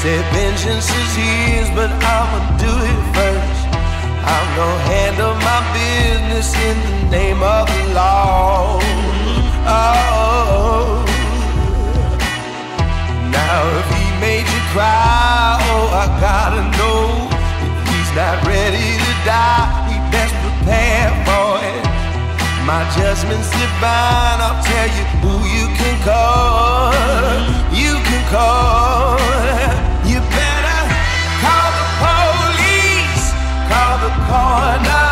said vengeance is his, but I'ma do it first. I'm gonna handle my business in the name of the law. Oh, now if he made you cry, oh, I gotta know. If he's not ready to die, he best prepare for it. My judgment's divine, I'll tell you who you can call. You can call. You better call the police, call the coroner,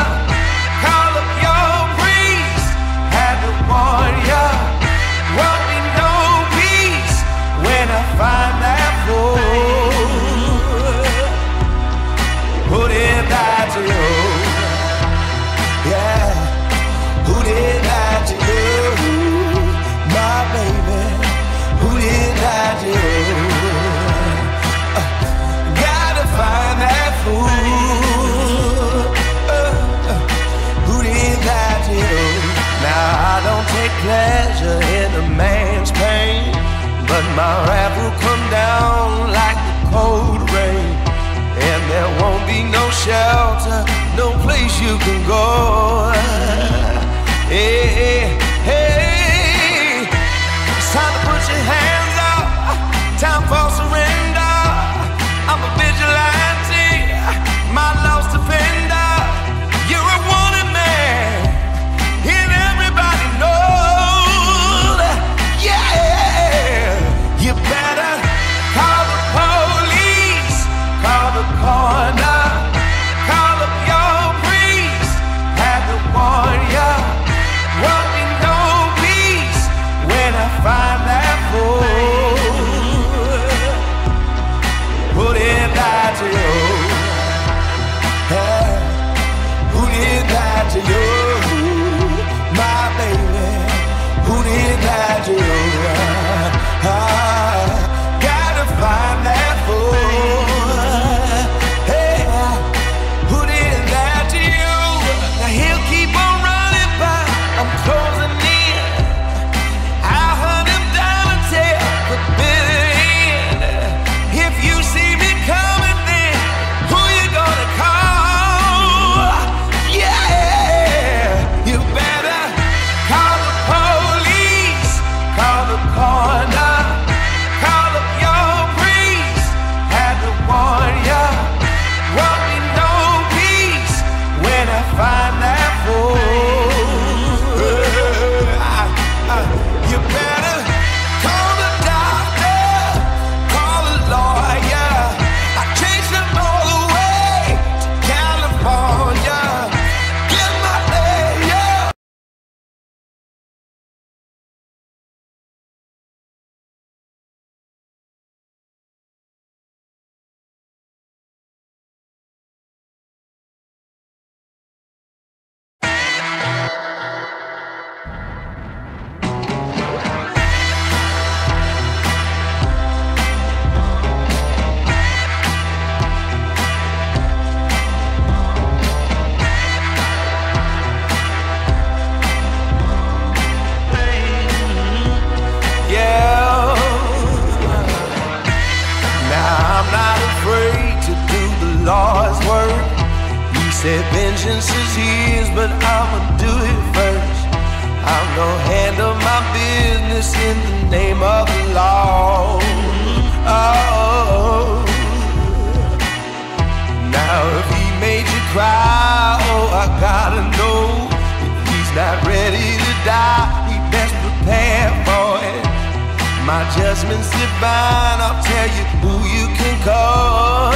call up your priest. Had to warn ya, won't be no peace when I find that fool. Who did that to you? Yeah. Who did that to you, my baby? Who did that to you? Gotta find that fool. Who did that to you? Now I don't take pleasure in a man's pain, but my wrath will come down like the cold rain, and there won't be no shelter, no place you can go. Hey, hey, it's time to put your hands up, time for surrender. I'm a vigilante, my lost defender. You're a wanted man, and everybody knows. Yeah, you better call the police, call the coroner, call up your priest. Had to warn ya, won't be no peace when I find that fool. Who did that to you? Hey, who did that to you, my baby? Who did that to you? Gotta find that fool. Hey, who did that to you? Now he'll keep on running by. I'm closing in. I'll hunt him down until the bitter end. If you see me coming, then who you gonna call? Yeah, you better call the police, call the coroner, call up your priest. Had to warn ya, won't be no peace when I find that fool. You better call the doctor, call the lawyer. I chased them all the way to California. Get my lawyer. Yeah. Now I'm not afraid to do the Lord's work. He said vengeance is his, but I'ma do it first. I'm gonna handle my business in the name of the law. Oh, now if he made you cry, oh, I gotta know. If he's not ready to die, he best prepare for it. My judgment's divine, I'll tell you who you can call.